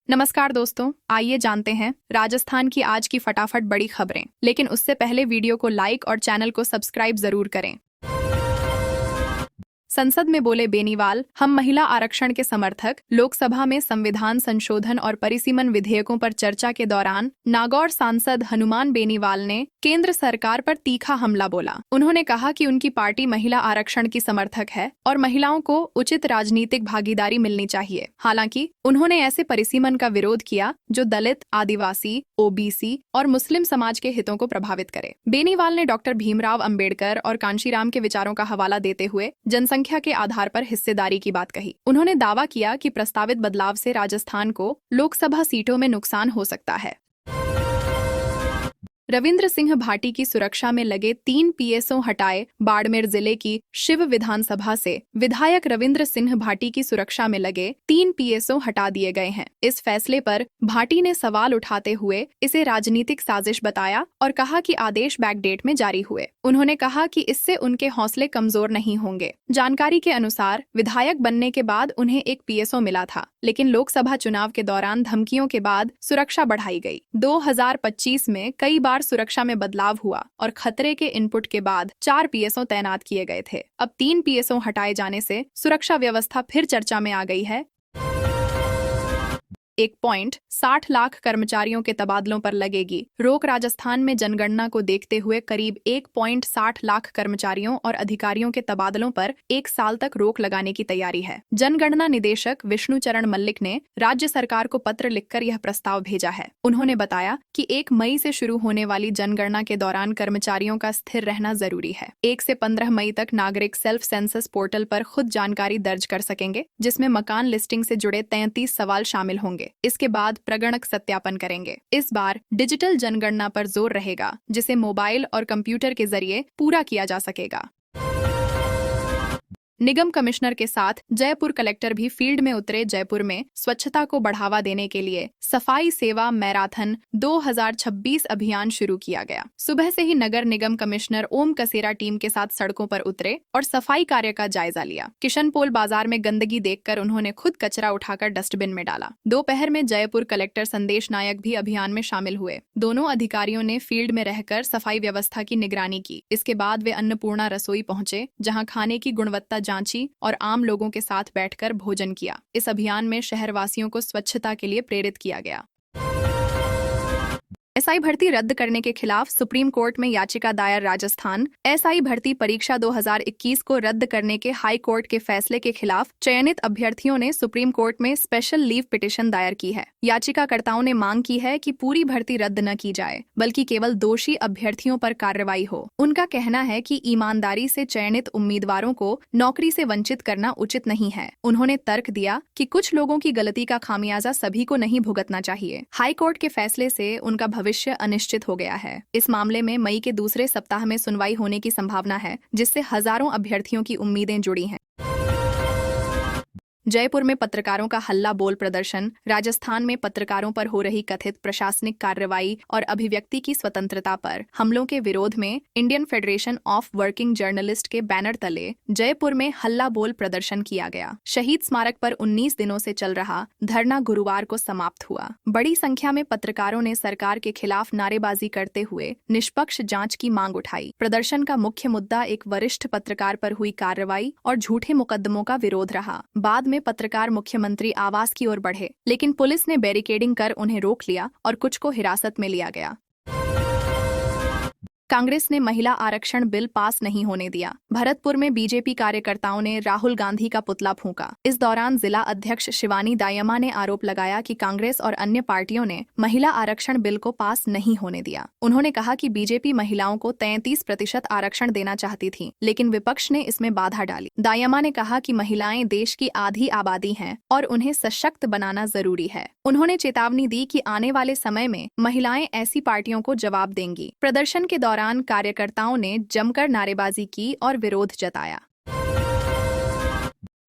नमस्कार दोस्तों, आइए जानते हैं राजस्थान की आज की फटाफट बड़ी खबरें। लेकिन उससे पहले वीडियो को लाइक और चैनल को सब्सक्राइब जरूर करें। संसद में बोले बेनीवाल, हम महिला आरक्षण के समर्थक। लोकसभा में संविधान संशोधन और परिसीमन विधेयकों पर चर्चा के दौरान नागौर सांसद हनुमान बेनीवाल ने केंद्र सरकार पर तीखा हमला बोला। उन्होंने कहा कि उनकी पार्टी महिला आरक्षण की समर्थक है और महिलाओं को उचित राजनीतिक भागीदारी मिलनी चाहिए। हालांकि उन्होंने ऐसे परिसीमन का विरोध किया जो दलित, आदिवासी, ओबीसी और मुस्लिम समाज के हितों को प्रभावित करे। बेनीवाल ने डॉक्टर भीमराव अंबेडकर और कांशीराम के विचारों का हवाला देते हुए जनसंख्या के आधार पर हिस्सेदारी की बात कही। उन्होंने दावा किया कि प्रस्तावित बदलाव से राजस्थान को लोकसभा सीटों में नुकसान हो सकता है। रविंद्र सिंह भाटी की सुरक्षा में लगे 3 पीएसओ हटाए। बाड़मेर जिले की शिव विधानसभा से विधायक रविंद्र सिंह भाटी की सुरक्षा में लगे 3 पीएसओ हटा दिए गए हैं। इस फैसले पर भाटी ने सवाल उठाते हुए इसे राजनीतिक साजिश बताया और कहा कि आदेश बैकडेट में जारी हुए। उन्होंने कहा कि इससे उनके हौसले कमजोर नहीं होंगे। जानकारी के अनुसार विधायक बनने के बाद उन्हें एक पीएसओ मिला था, लेकिन लोकसभा चुनाव के दौरान धमकियों के बाद सुरक्षा बढ़ाई गई। 2025 में कई बार सुरक्षा में बदलाव हुआ और खतरे के इनपुट के बाद 4 पीएसओ तैनात किए गए थे। अब 3 पीएसओ हटाए जाने से सुरक्षा व्यवस्था फिर चर्चा में आ गई है। 1.60 लाख कर्मचारियों के तबादलों पर लगेगी रोक। राजस्थान में जनगणना को देखते हुए करीब 1.60 लाख कर्मचारियों और अधिकारियों के तबादलों पर 1 साल तक रोक लगाने की तैयारी है। जनगणना निदेशक विष्णुचरण मल्लिक ने राज्य सरकार को पत्र लिखकर यह प्रस्ताव भेजा है। उन्होंने बताया कि 1 मई से शुरू होने वाली जनगणना के दौरान कर्मचारियों का स्थिर रहना जरूरी है। 1 से 15 मई तक नागरिक सेल्फ सेंसस पोर्टल पर खुद जानकारी दर्ज कर सकेंगे, जिसमें मकान लिस्टिंग से जुड़े 33 सवाल शामिल होंगे। इसके बाद प्रगणक सत्यापन करेंगे। इस बार डिजिटल जनगणना पर जोर रहेगा, जिसे मोबाइल और कंप्यूटर के जरिए पूरा किया जा सकेगा। निगम कमिश्नर के साथ जयपुर कलेक्टर भी फील्ड में उतरे। जयपुर में स्वच्छता को बढ़ावा देने के लिए सफाई सेवा मैराथन 2026 अभियान शुरू किया गया। सुबह से ही नगर निगम कमिश्नर ओम कसेरा टीम के साथ सड़कों पर उतरे और सफाई कार्य का जायजा लिया। किशनपोल बाजार में गंदगी देखकर उन्होंने खुद कचरा उठाकर डस्टबिन में डाला। दोपहर में जयपुर कलेक्टर संदेश नायक भी अभियान में शामिल हुए। दोनों अधिकारियों ने फील्ड में रहकर सफाई व्यवस्था की निगरानी की। इसके बाद वे अन्नपूर्णा रसोई पहुंचे, जहां खाने की गुणवत्ता जांची और आम लोगों के साथ बैठकर भोजन किया। इस अभियान में शहरवासियों को स्वच्छता के लिए प्रेरित किया गया। एसआई भर्ती रद्द करने के खिलाफ सुप्रीम कोर्ट में याचिका दायर। राजस्थान एसआई भर्ती परीक्षा 2021 को रद्द करने के हाई कोर्ट के फैसले के खिलाफ चयनित अभ्यर्थियों ने सुप्रीम कोर्ट में स्पेशल लीव पिटीशन दायर की है। याचिकाकर्ताओं ने मांग की है कि पूरी भर्ती रद्द न की जाए, बल्कि केवल दोषी अभ्यर्थियों पर कार्रवाई हो। उनका कहना है कि ईमानदारी से चयनित उम्मीदवारों को नौकरी से वंचित करना उचित नहीं है। उन्होंने तर्क दिया कि कुछ लोगों की गलती का खामियाजा सभी को नहीं भुगतना चाहिए। हाई कोर्ट के फैसले से उनका भविष्य अनिश्चित हो गया है। इस मामले में मई के दूसरे सप्ताह में सुनवाई होने की संभावना है, जिससे हजारों अभ्यर्थियों की उम्मीदें जुड़ी हैं। जयपुर में पत्रकारों का हल्ला बोल प्रदर्शन। राजस्थान में पत्रकारों पर हो रही कथित प्रशासनिक कार्रवाई और अभिव्यक्ति की स्वतंत्रता पर हमलों के विरोध में Indian federation of working journalist के बैनर तले जयपुर में हल्ला बोल प्रदर्शन किया गया। शहीद स्मारक पर 19 दिनों से चल रहा धरना गुरुवार को समाप्त हुआ। बड़ी संख्या में पत्रकारों ने सरकार के खिलाफ नारेबाजी करते हुए निष्पक्ष जांच की मांग उठाई। प्रदर्शन का मुख्य मुद्दा एक वरिष्ठ पत्रकार पर हुई कार्रवाई और झूठे मुकदमों का विरोध रहा। बाद में पत्रकार मुख्यमंत्री आवास की ओर बढ़े, लेकिन पुलिस ने बैरिकेडिंग कर उन्हें रोक लिया और कुछ को हिरासत में लिया गया। कांग्रेस ने महिला आरक्षण बिल पास नहीं होने दिया। भरतपुर में बीजेपी कार्यकर्ताओं ने राहुल गांधी का पुतला फूंका। इस दौरान जिला अध्यक्ष शिवानी दायमा ने आरोप लगाया कि कांग्रेस और अन्य पार्टियों ने महिला आरक्षण बिल को पास नहीं होने दिया। उन्होंने कहा कि बीजेपी महिलाओं को 33% आरक्षण देना चाहती थी, लेकिन विपक्ष ने इसमें बाधा डाली। दायमा ने कहा कि महिलाएं देश की आधी आबादी हैं और उन्हें सशक्त बनाना जरूरी है। उन्होंने चेतावनी दी कि आने वाले समय में महिलाएं ऐसी पार्टियों को जवाब देंगी। प्रदर्शन के दौरान कार्यकर्ताओं ने जमकर नारेबाजी की और विरोध जताया।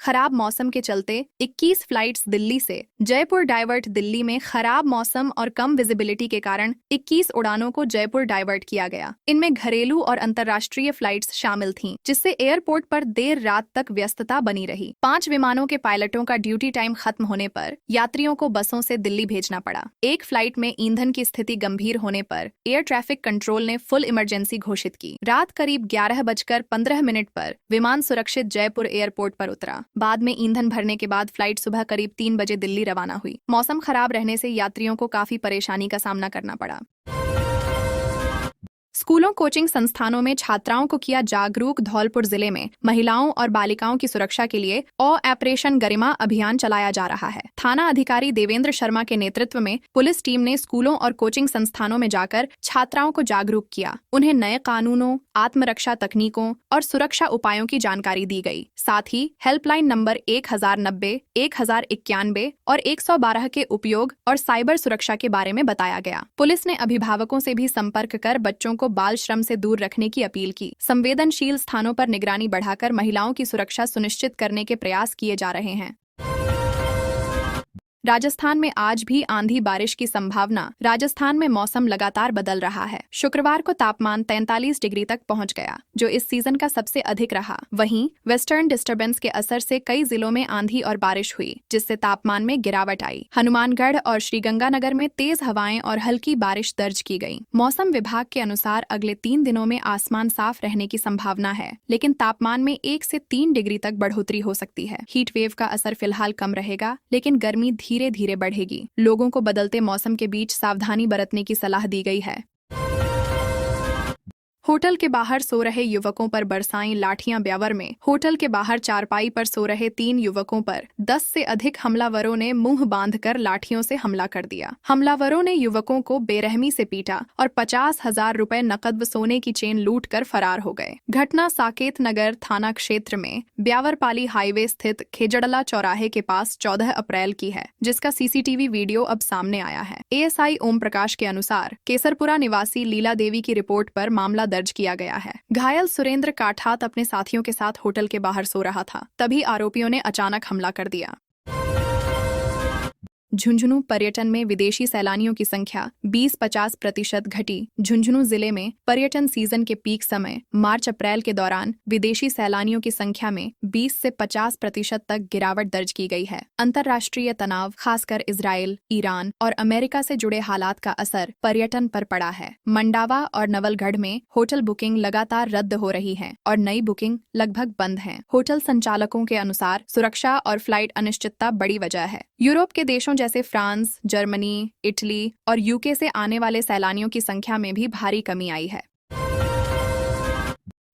खराब मौसम के चलते 21 फ्लाइट्स दिल्ली से जयपुर डाइवर्ट। दिल्ली में खराब मौसम और कम विजिबिलिटी के कारण 21 उड़ानों को जयपुर डाइवर्ट किया गया। इनमें घरेलू और अंतर्राष्ट्रीय फ्लाइट्स शामिल थीं, जिससे एयरपोर्ट पर देर रात तक व्यस्तता बनी रही। 5 विमानों के पायलटों का ड्यूटी टाइम खत्म होने पर यात्रियों को बसों से दिल्ली भेजना पड़ा। एक फ्लाइट में ईंधन की स्थिति गंभीर होने पर एयर ट्रैफिक कंट्रोल ने फुल इमरजेंसी घोषित की। रात करीब 11:15 पर विमान सुरक्षित जयपुर एयरपोर्ट पर उतरा। बाद में ईंधन भरने के बाद फ्लाइट सुबह करीब 3 बजे दिल्ली रवाना हुई। मौसम खराब रहने से यात्रियों को काफी परेशानी का सामना करना पड़ा। स्कूलों कोचिंग संस्थानों में छात्राओं को किया जागरूक। धौलपुर जिले में महिलाओं और बालिकाओं की सुरक्षा के लिए ऑपरेशन गरिमा अभियान चलाया जा रहा है। थाना अधिकारी देवेंद्र शर्मा के नेतृत्व में पुलिस टीम ने स्कूलों और कोचिंग संस्थानों में जाकर छात्राओं को जागरूक किया। उन्हें नए कानूनों, आत्मरक्षा तकनीकों और सुरक्षा उपायों की जानकारी दी गई। साथ ही हेल्पलाइन नंबर 1090, 1091 और 112 के उपयोग और साइबर सुरक्षा के बारे में बताया गया। पुलिस ने अभिभावकों से भी संपर्क कर बच्चों को बाल श्रम से दूर रखने की अपील की। संवेदनशील स्थानों पर निगरानी बढ़ाकर महिलाओं की सुरक्षा सुनिश्चित करने के प्रयास किए जा रहे हैं। राजस्थान में आज भी आंधी बारिश की संभावना। राजस्थान में मौसम लगातार बदल रहा है। शुक्रवार को तापमान 43 डिग्री तक पहुंच गया, जो इस सीजन का सबसे अधिक रहा। वहीं वेस्टर्न डिस्टर्बेंस के असर से कई जिलों में आंधी और बारिश हुई, जिससे तापमान में गिरावट आई। हनुमानगढ़ और श्रीगंगानगर में तेज हवाएं और हल्की बारिश दर्ज की गई। मौसम विभाग के अनुसार अगले 3 दिनों में आसमान साफ रहने की संभावना है, लेकिन तापमान में 1 से 3 डिग्री तक बढ़ोतरी हो सकती है। हीट वेव का असर फिलहाल कम रहेगा, लेकिन गर्मी धीरे धीरे बढ़ेगी। लोगों को बदलते मौसम के बीच सावधानी बरतने की सलाह दी गई है। होटल के बाहर सो रहे युवकों पर बरसाईं लाठियां। ब्यावर में होटल के बाहर चारपाई पर सो रहे 3 युवकों पर 10 से अधिक हमलावरों ने मुंह बांधकर लाठियों से हमला कर दिया। हमलावरों ने युवकों को बेरहमी से पीटा और 50,000 रुपए नकद व सोने की चेन लूट कर फरार हो गए। घटना साकेत नगर थाना क्षेत्र में ब्यावरपाली हाईवे स्थित खेजड़ला चौराहे के पास 14 अप्रैल की है, जिसका सीसीटीवी वीडियो अब सामने आया है। एएसआई ओम प्रकाश के अनुसार केसरपुरा निवासी लीला देवी की रिपोर्ट पर मामला दर्ज किया गया है। घायल सुरेंद्र काठात अपने साथियों के साथ होटल के बाहर सो रहा था, तभी आरोपियों ने अचानक हमला कर दिया। झुंझुनू पर्यटन में विदेशी सैलानियों की संख्या 20-50% घटी। झुंझुनू जिले में पर्यटन सीजन के पीक समय मार्च-अप्रैल के दौरान विदेशी सैलानियों की संख्या में 20 से 50% तक गिरावट दर्ज की गई है। अंतर्राष्ट्रीय तनाव, खासकर इजराइल, ईरान और अमेरिका से जुड़े हालात का असर पर्यटन पर पड़ा है। मंडावा और नवलगढ़ में होटल बुकिंग लगातार रद्द हो रही है और नई बुकिंग लगभग बंद है। होटल संचालकों के अनुसार सुरक्षा और फ्लाइट अनिश्चितता बड़ी वजह है। यूरोप के देशों जैसे फ्रांस, जर्मनी, इटली और यूके से आने वाले सैलानियों की संख्या में भी भारी कमी आई है।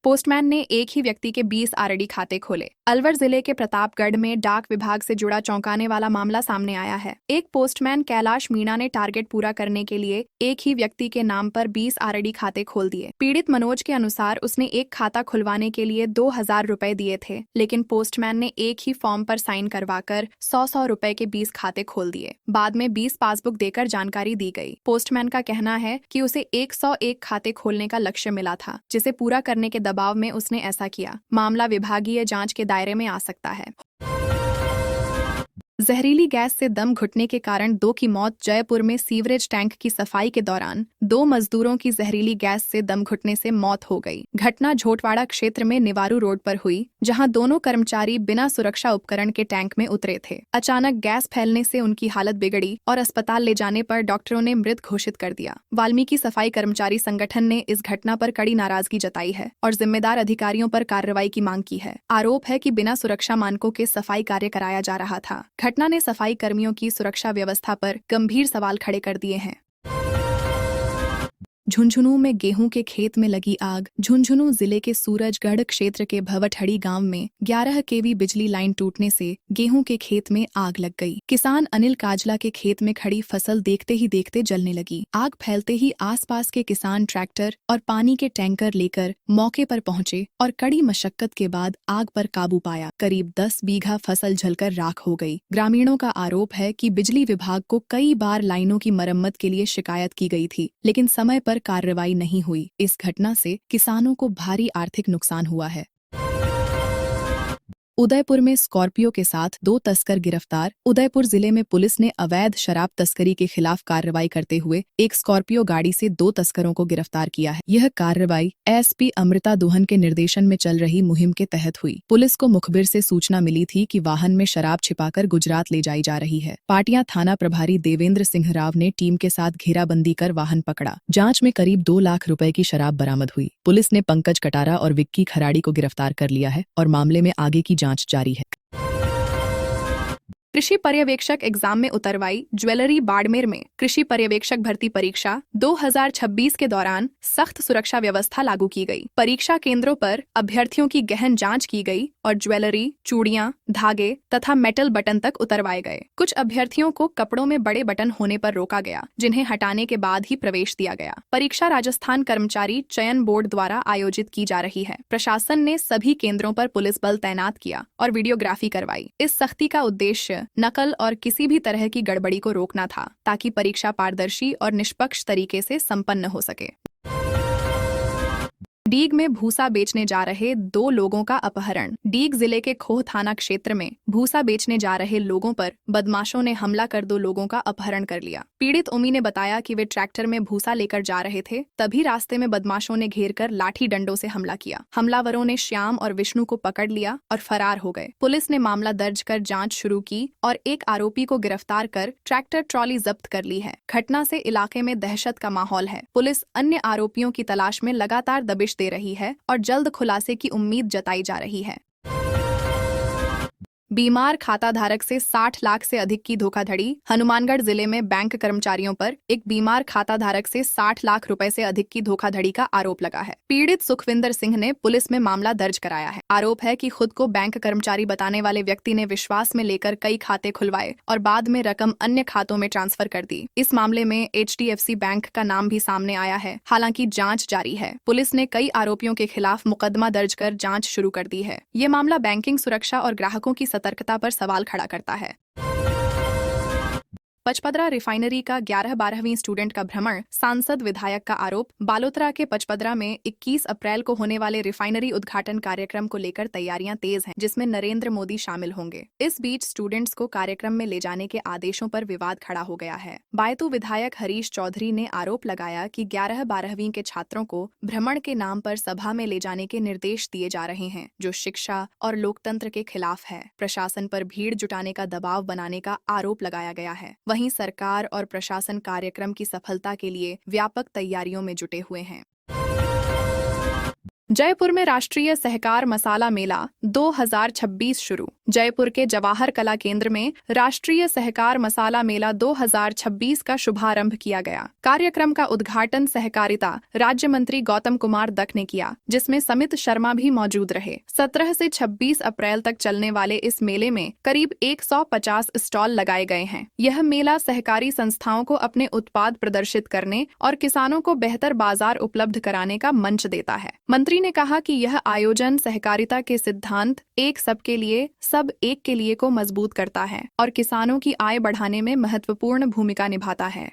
पोस्टमैन ने एक ही व्यक्ति के 20 आरडी खाते खोले। अलवर जिले के प्रतापगढ़ में डाक विभाग से जुड़ा चौंकाने वाला मामला सामने आया है। एक पोस्टमैन कैलाश मीणा ने टारगेट पूरा करने के लिए एक ही व्यक्ति के नाम पर 20 आरडी खाते खोल दिए। पीड़ित मनोज के अनुसार उसने एक खाता खुलवाने के लिए 2,000 रुपए दिए थे, लेकिन पोस्टमैन ने एक ही फॉर्म पर साइन करवाकर 100 रुपए के 20 खाते खोल दिए। बाद में 20 पासबुक देकर जानकारी दी गई। पोस्टमैन का कहना है कि उसे 101 खाते खोलने का लक्ष्य मिला था, जिसे पूरा करने के दबाव में उसने ऐसा किया। मामला विभागीय जांच के दायरे में आ सकता है। जहरीली गैस से दम घुटने के कारण 2 की मौत। जयपुर में सीवरेज टैंक की सफाई के दौरान 2 मजदूरों की जहरीली गैस से दम घुटने से मौत हो गई। घटना झोटवाड़ा क्षेत्र में निवारू रोड पर हुई, जहां दोनों कर्मचारी बिना सुरक्षा उपकरण के टैंक में उतरे थे। अचानक गैस फैलने से उनकी हालत बिगड़ी और अस्पताल ले जाने पर डॉक्टरों ने मृत घोषित कर दिया। वाल्मीकि सफाई कर्मचारी संगठन ने इस घटना पर कड़ी नाराजगी जताई है और जिम्मेदार अधिकारियों पर कार्रवाई की मांग की है। आरोप है कि बिना सुरक्षा मानकों के सफाई कार्य कराया जा रहा था। घटना ने सफाई कर्मियों की सुरक्षा व्यवस्था पर गंभीर सवाल खड़े कर दिए हैं। झुंझुनू में गेहूं के खेत में लगी आग। झुंझुनू जिले के सूरजगढ़ क्षेत्र के भवठड़ी गांव में 11 केवी बिजली लाइन टूटने से गेहूं के खेत में आग लग गई। किसान अनिल काजला के खेत में खड़ी फसल देखते ही देखते जलने लगी। आग फैलते ही आसपास के किसान ट्रैक्टर और पानी के टैंकर लेकर मौके पर पहुंचे और कड़ी मशक्कत के बाद आग पर काबू पाया। करीब 10 बीघा फसल जलकर राख हो गई। ग्रामीणों का आरोप है कि बिजली विभाग को कई बार लाइनों की मरम्मत के लिए शिकायत की गई थी, लेकिन समय पर कार्रवाई नहीं हुई। इस घटना से किसानों को भारी आर्थिक नुकसान हुआ है। उदयपुर में स्कॉर्पियो के साथ 2 तस्कर गिरफ्तार। उदयपुर जिले में पुलिस ने अवैध शराब तस्करी के खिलाफ कार्रवाई करते हुए एक स्कॉर्पियो गाड़ी से 2 तस्करों को गिरफ्तार किया है। यह कार्रवाई एसपी अमृता दुहन के निर्देशन में चल रही मुहिम के तहत हुई। पुलिस को मुखबिर से सूचना मिली थी कि वाहन में शराब छिपाकर गुजरात ले जाई जा रही है। पाटिया थाना प्रभारी देवेंद्र सिंह राव ने टीम के साथ घेराबंदी कर वाहन पकड़ा। जाँच में करीब 2 लाख रुपए की शराब बरामद हुई। पुलिस ने पंकज कटारा और विक्की खराड़ी को गिरफ्तार कर लिया है और मामले में आगे की जांच जारी है। कृषि पर्यवेक्षक एग्जाम में उतरवाई ज्वेलरी। बाड़मेर में कृषि पर्यवेक्षक भर्ती परीक्षा 2026 के दौरान सख्त सुरक्षा व्यवस्था लागू की गई। परीक्षा केंद्रों पर अभ्यर्थियों की गहन जांच की गई और ज्वेलरी, चूड़ियां, धागे तथा मेटल बटन तक उतरवाए गए। कुछ अभ्यर्थियों को कपड़ों में बड़े बटन होने पर रोका गया, जिन्हें हटाने के बाद ही प्रवेश दिया गया। परीक्षा राजस्थान कर्मचारी चयन बोर्ड द्वारा आयोजित की जा रही है। प्रशासन ने सभी केंद्रों पर पुलिस बल तैनात किया और वीडियोग्राफी करवाई। इस सख्ती का उद्देश्य नकल और किसी भी तरह की गड़बड़ी को रोकना था, ताकि परीक्षा पारदर्शी और निष्पक्ष तरीके से संपन्न हो सके। डीग में भूसा बेचने जा रहे 2 लोगों का अपहरण। डीग जिले के खोह थाना क्षेत्र में भूसा बेचने जा रहे लोगों पर बदमाशों ने हमला कर 2 लोगों का अपहरण कर लिया। पीड़ित उमी ने बताया कि वे ट्रैक्टर में भूसा लेकर जा रहे थे, तभी रास्ते में बदमाशों ने घेर कर लाठी डंडों से हमला किया। हमलावरों ने श्याम और विष्णु को पकड़ लिया और फरार हो गए। पुलिस ने मामला दर्ज कर जाँच शुरू की और एक आरोपी को गिरफ्तार कर ट्रैक्टर ट्रॉली जब्त कर ली है। घटना से इलाके में दहशत का माहौल है। पुलिस अन्य आरोपियों की तलाश में लगातार दबिश दे रही है और जल्द खुलासे की उम्मीद जताई जा रही है। बीमार खाताधारक से 60 लाख से अधिक की धोखाधड़ी। हनुमानगढ़ जिले में बैंक कर्मचारियों पर एक बीमार खाताधारक से 60 लाख रुपए से अधिक की धोखाधड़ी का आरोप लगा है। पीड़ित सुखविंदर सिंह ने पुलिस में मामला दर्ज कराया है। आरोप है कि खुद को बैंक कर्मचारी बताने वाले व्यक्ति ने विश्वास में लेकर कई खाते खुलवाए और बाद में रकम अन्य खातों में ट्रांसफर कर दी। इस मामले में HDFC बैंक का नाम भी सामने आया है। हालांकि जाँच जारी है। पुलिस ने कई आरोपियों के खिलाफ मुकदमा दर्ज कर जाँच शुरू कर दी है। ये मामला बैंकिंग सुरक्षा और ग्राहकों की सतर्कता पर सवाल खड़ा करता है। पचपदरा रिफाइनरी का 11-12वीं स्टूडेंट का भ्रमण, सांसद विधायक का आरोप। बालोतरा के पचपदरा में 21 अप्रैल को होने वाले रिफाइनरी उद्घाटन कार्यक्रम को लेकर तैयारियां तेज हैं, जिसमें नरेंद्र मोदी शामिल होंगे। इस बीच स्टूडेंट्स को कार्यक्रम में ले जाने के आदेशों पर विवाद खड़ा हो गया है। बायतू विधायक हरीश चौधरी ने आरोप लगाया कि 11-12वीं के छात्रों को भ्रमण के नाम पर सभा में ले जाने के निर्देश दिए जा रहे हैं, जो शिक्षा और लोकतंत्र के खिलाफ है। प्रशासन पर भीड़ जुटाने का दबाव बनाने का आरोप लगाया गया है। वहीं सरकार और प्रशासन कार्यक्रम की सफलता के लिए व्यापक तैयारियों में जुटे हुए हैं। जयपुर में राष्ट्रीय सहकार मसाला मेला 2026 शुरू। जयपुर के जवाहर कला केंद्र में राष्ट्रीय सहकार मसाला मेला 2026 का शुभारंभ किया गया। कार्यक्रम का उद्घाटन सहकारिता राज्य मंत्री गौतम कुमार दत्त ने किया, जिसमें समित शर्मा भी मौजूद रहे। 17 से 26 अप्रैल तक चलने वाले इस मेले में करीब 150 स्टॉल लगाए गए हैं। यह मेला सहकारी संस्थाओं को अपने उत्पाद प्रदर्शित करने और किसानों को बेहतर बाजार उपलब्ध कराने का मंच देता है। मंत्री ने कहा कि यह आयोजन सहकारिता के सिद्धांत एक सबके लिए सब एक के लिए को मजबूत करता है और किसानों की आय बढ़ाने में महत्वपूर्ण भूमिका निभाता है।